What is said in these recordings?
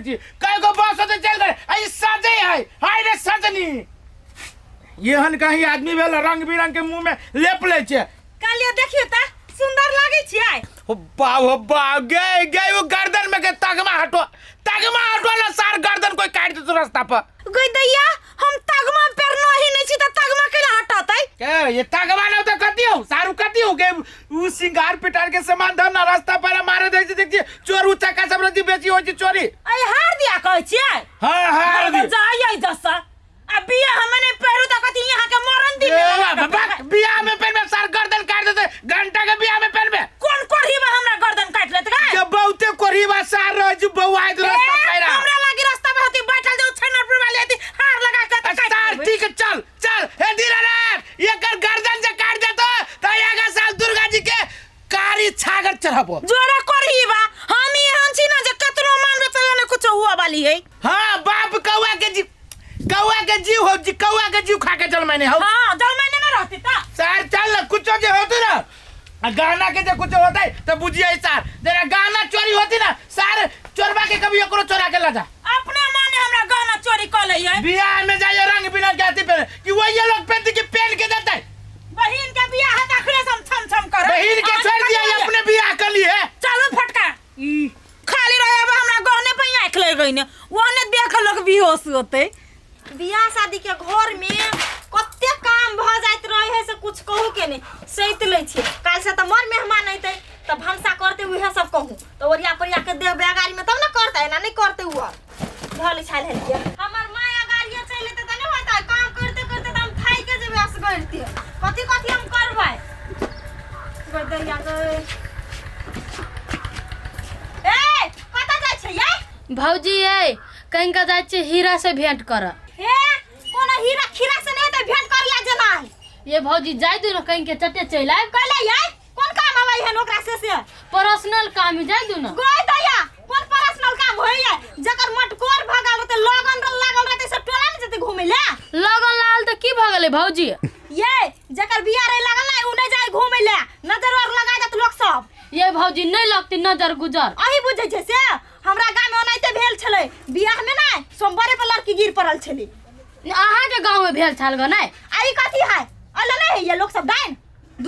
छी कई गो बस होते चल गए आई सजे है हाय रे सजनी एहन कहीं आदमी भेल रंग बिरंग के मुंह में लेप ले छे कालिया देखियो त सुंदर लागे छियै हो बा गए वो गर्दन में के तगमा हटो ना सार गर्दन कोई काट दे तो रास्ता पर गई दैया हम तगमा पेरनो ही नहीं छी त तगमा केला हटातै के ये तगमा न तो कती हो सारू कती हो के उ सिंगार पिटार के सामान धर ना रास्ता पर मारे दे देखिए चोर उच्चा का सब रती बेची हो छी चोरी आई हार दिया कहै छियै हां हार दी जाई दसा अभी हमने पेरू त कती यहां के मरण दिन बियाह में पेन में सार गर्दन काट देते घंटा के बियाह में पेन में कौन कोढ़ीबा हमरा गर्दन काट लेत का के बहुते कोढ़ीबा सार रज बौआ दे रास्ता पैरा हमरा लागी रास्ता पे होती बैठल जाऊ छनरपुर वाली आती हार लगा के काट सार ठीक है चल हे दीनानाथ ये कर गर्दन से काट दे तो आगा साल दुर्गा जी के कारी छागर चढ़ाबो जोरा कोढ़ीबा हम यहां छी ना जे कतनो मानबे त ने कुछ हुआ वाली है हां बाप कौआ के जीव हो जी कौआ के जीव खा के चल मैंने हो हां जल मैंने ना रहती त सार चल ना कुछ जो होती ना गाना के जो कुछ होता है तो बुझिए सार तेरा गाना चोरी होती ना सार चोरबा के कभी एकरो चोरा के ला जा अपने माने हमरा गाना चोरी कर ले है बियाह में जाए रंग बिना कहती पे कि वो ये लोग पेंट के पहन के देता है बहिन के बियाह है तखरे छम कर बहिन के छोड़ दिया अपने बियाह कर लिए चलो फटका खाली रहे अब हमरा गहने पे आंख ले गई ने ओने देख लोग बेहोश होते बियाह शादी के घर में कते काम भ जाइत रहे है से कुछ कहू के नहीं सहित ले छी काल से त मोर मेहमान आइते त भंसा करते हुए सब कहू तो ओरिया परिया के दे बेगारी में तब ना करता है ना नहीं करते हुआ भले छाल है हमर माया गाड़िया चले त नहीं होता काम करते करते त हम खाई के जेबे अस करती कथि हम करबै कर दे या ए कता जाय छै ये भौजी ए कहीं का जाय छै हीरा से भेंट कर हे कोनो हीरा खीरा से नहीं त भेंट कर ला जना ये भौजी जाय दू ना कहीं के चटे चल आए कहले ये कोन काम आबै है ओकरा से पर्सनल काम है जाय दू ना गोय दया कोन पर्सनल काम होय है जकर मटकोर भगाल रहते लगन लागल रहते से टोला में जते घूमे ले लगन लागल त की भ गेलै भौजी ये जकर बियाह रे लागल ना उ नहीं जाय घूमे ले नजर और लगा देत लोग सब ये भौजी नहीं लगती नजर गुजर अही बुझै छै से हमरा गांव में ओनाइते भेल छले बियाह में ना सोमवारे पर लड़की गिर पड़ल छली अहाँ के गांव में भेल छल ग नहीं आई कथी है अल्लाह नहीं है ये लोग सब डाइन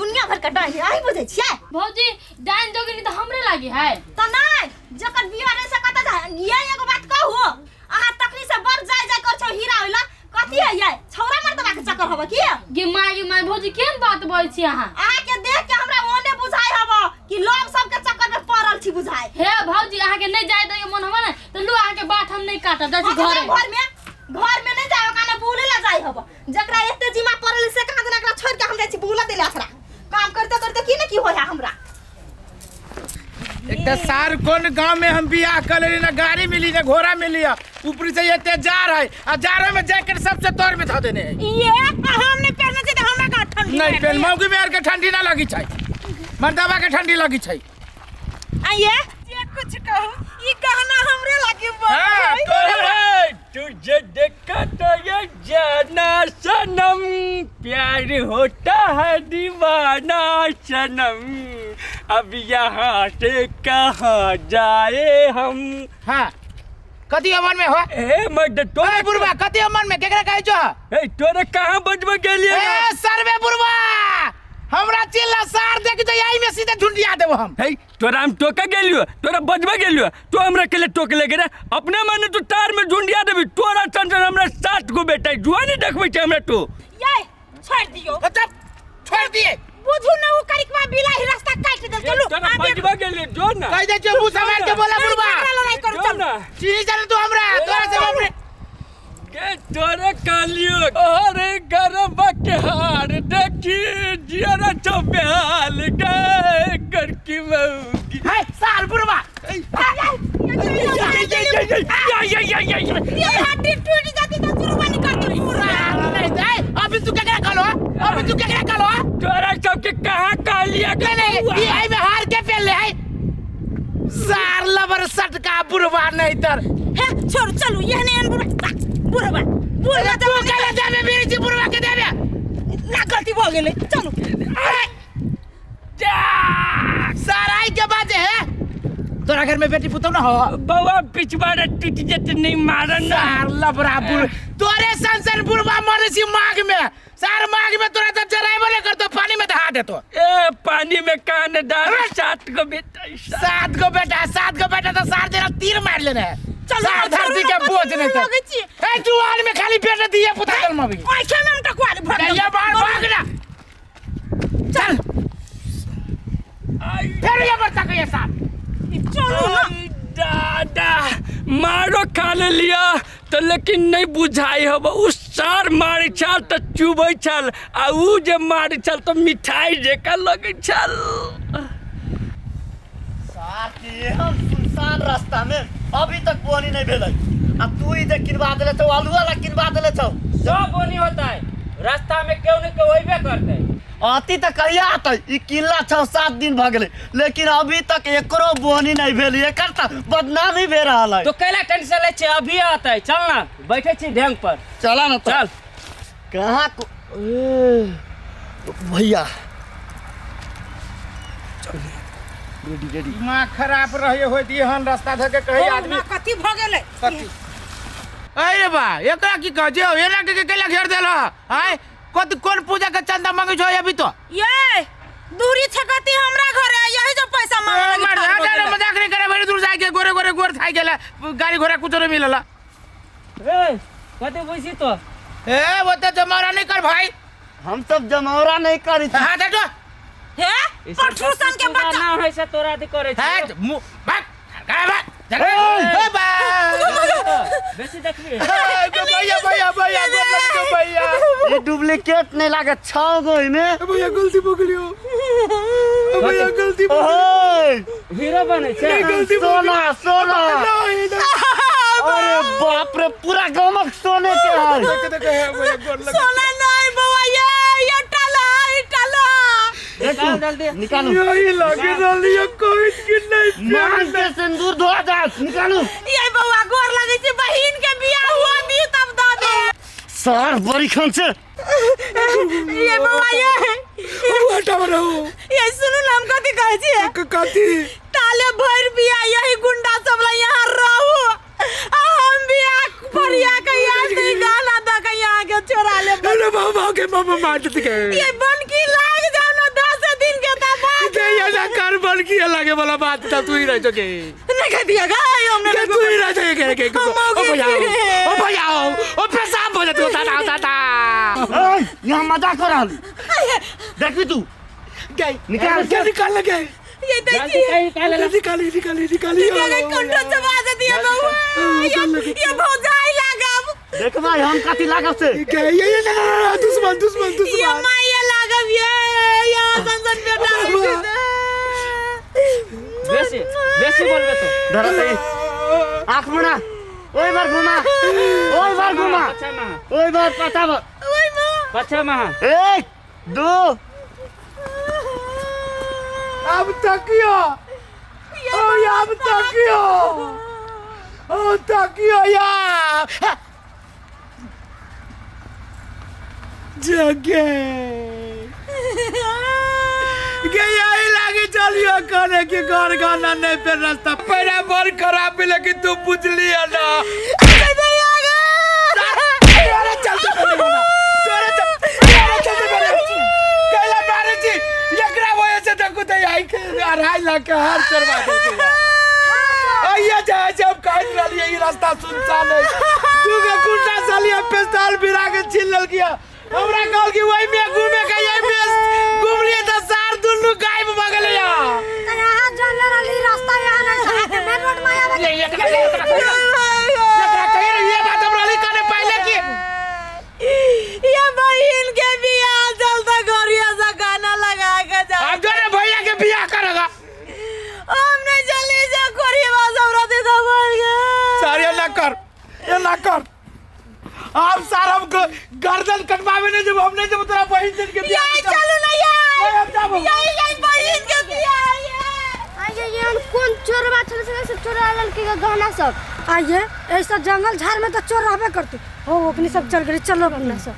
दुनिया भर का डाइन है अही बुझै छियै भौजी डाइन जोगिनी त हमरे लागी है त नहीं जकर बियाह रे से कता जा ये एगो बात कहू अहाँ तकनी से बर जाय कर छ हीरा होला कथी है ये छौरा मर्दवा के चक्कर होबा की गे माई भौजी केन बात बोल छी अहाँ के देख के हमरा ओने बुझाई हबो कि लोग सब के चक्कर में पड़ल छी बुझाई हे भौजी अहाँ के नहीं जाय दे मन हवा ना त लू अहाँ के बात हम नहीं काटब जाय छी घर में नहीं जाओ काने बुले ला जाई हबो जकरा एते जिमा पड़ल से कहां जना एकरा छोड़ के हम जाय छी बुला देले असरा काम करते करते की न की होया हमरा एक सार कौन गांव में हम बियाह कर ले ना गाड़ी मिली ना घोड़ा मिली ऊपर से ये जार है आ जारे में जाकर सबसे तोड़ में धा देने ये हमने पहनने से हमरा का ठंडी नहीं पहन मौगी में के ठंडी ना लगी छै मर्दवा के ठंडी लगी छै आइए ये कुछ कहू ई गहना हमरे लागी हां तुझे देखा तो ये जाना सनम प्यार होता है दीवाना सनम अब यहाँ से कहाँ जाए हम हां कथी अमन में हो ए मर्द तोरे बुरबा कथी अमन में केकरा कहै छ ए तोरे कहाँ बजबे गेलिए ए सरवे बुरबा हमरा चिल्ला सार देख तो यही में सीधे ढूंढिया देबो हम हे तोरा हम टोका गेलियो तोरा बजबे गेलियो तो हमरा के लिए टोक ले रे अपने माने तो तार में ढूंढिया देबी तोरा टेंशन हमरा 7 गो बेटा जुआनी देखबै छै हमरा तो ये छोड़ दियो मतलब छोड़ दिए बुझू न उ करिकवा बिलाही रास्ता काट दे चलू तोरा बजबे गेलियो जो ना कह दे जो मुंह समार के बोला बुरबा जो ना चीनी जान तू हमरा तोरा से हमरे के तोरे कालियो अरे गरब के हार देखी जियारा चौबेहाल गए घर की मौगी है साल बुरबा ये हड्डी टूट जाती तो जुर्मानी कर दे पूरा अभी तू क्या करो तोरा सबके कहाँ कालिया ये आई में हार के पहले है सार लबर सटका बुरबा नहीं तर है छोड़ चलो ये ने बुरबा तू कले देबे मेरी जी बुरबा के देबे ना गलती हो गेले चलो साराई के बात है तोरा घर में बेटी पुतौ ना हो बउआ पिछवाड़ा टूट जत नहीं मारन ना सार लबरा बुढ़ तोरे संसन बुढ़वा मरे सी माघ में सार माघ में तोरा तो जराइबो नहीं करतो पानी में दहा देतो ए पानी में कान डाल 7 गो बेटा 7 गो बेटा तो सार देना तीर मार लेना सार धरती के बोझ नहीं तो ए जुआन में खाली बेटा दिए पुता कल में भी पैसा में टकवाले भर ये भाग ना चल फिर ये बता के ये सार चलो ना दादा मारो खा ले लिया तो लेकिन नहीं बुझाई हो उस सार मारी छाल तो चुबै छाल आ ऊ जे मारी छाल तो मिठाई जेका लगे छाल सार के हम सुनसान रास्ता में अभी तक बोनी नहीं भेलै अब तू इधर किनवा देले तो आलू वाला किनवा देले तो सब बोनी होता है रास्ता में क्यों न क्यों होइबे करते आती तक कहिया आते ई किल्ला 6-7 दिन भ गेलै लेकिन अभी तक एकरो बोनी नहीं भेल एकर त बदनामी भे रहल है तो कैला टेंशन ले छे अभी आता है चल ना बैठे छी ढंग पर चला ना तो चल कहां को भैया दिमाग खराब रहे होय दिहन रास्ता धके कही आदमी कथी भ गेलै कथी अरे बा एकरा की कह जे एना के केला घेर देला हाय कौन पूजा का चंदा मांगे छो अभी तो ये दूरी छकती हमरा घरे यही जो पैसा मांगे मर मजाक नहीं करे बड़ी दूर जाके गोरे गोर थाई गेला गाड़ी घोड़ा कुछ नहीं मिलला ए कते बैसी तो ए वो तो जमारा नहीं कर भाई हम सब जमौरा नहीं करी थी हां देखो हे परसुसन के बच्चा ना है से तोरा दे करे है छे भाग का ए बा बेसी देखबी भैया ये डुप्लीकेट नहीं लागे 6 गो में भैया गलती पकड़ियो भैया गलती ओए हीरो बने छे सोना अरे बाप रे पूरा गांव में सोने के हाल सोना नहीं बवा ये टाला निकाल जल्दी निकालो यही लगे रलियो कोई की नहीं मान के सिंदूर धोआ जा निकालो ये बवा गोर लगे छे बहिन के बियाह हुआ दी तब द दे सर बड़ी खान से ये बवा ये हटा बरो ये सुनो नाम कथी कहै छी कथी टाले भर बियाह यही गुंडा सब ला यहां रहू हम बियाह परिया के याद नहीं गाना द के यहां के चोरा ले अरे बाबा के मामा मारत के ये बन की लाग जाओ ना 10 दिन के बाद के ये ना कर बन की लगे वाला बात तो तू ही रह सके नहीं कह दिया गाय हमने के तू ही रह सके के ओ भैया ओ पेशाब हो जातो ता यहाँ मजाक कर रहा देखी तू गई निकाल लगे ये जल्दी कहीं निकाली ये कुंडो चबा दे दिया बहू ये भौजाई लागब देख भाई हम काती लागब से ये ना दुश्मन ये माया लागब ये संसन बेटा बेसी बोलबे तो धरा दे आंख मुड़ा ओए बार घुमा अच्छा मां ओए बार पता बा ओए मां अच्छा मां 1 2 अब तकियो अब तकियो यार जगे यही लागे चलियो करे कि घर गाना नहीं पे रास्ता पहले बड़ खराब है लेकिन तू बुझली है ना चल कैला मारे जी एकरा वजह से देखो तो आई के 2.5 लाख के हार करवा देते आइए जाए जब काट रही ये रास्ता सुनसान है तू के कुंडा सालिया पिस्तौल भिरा के छिल गया हमरा कहल कि वही में घूमे के ये में घूम लिए तो सार दुनु गायब भ गेले या यहाँ चल रही रास्ता यहाँ नहीं था मेन रोड में आवे ये एकरा कहे ये बात हमरा ली कने पहले की ये बहन के बियाह चलता गोरिया सा गाना लगा के जा अब जो ने भैया के बियाह करेगा हमने जल्दी से गोरिया सब रात को बोल गए सारे ना कर आप सार हमको गर्दन कटवावे ने जब हमने जब तेरा बहन दिन के बियाह ये चलो ना यार जाबो ये बहन के बियाह आइए ये हम कौन चोरवा चले से चोरा लड़की का गहना सब आइए ऐसा जंगल झाड़ में तो चोर रहबे करते हो अपनी सब चल गए चलो अपना सब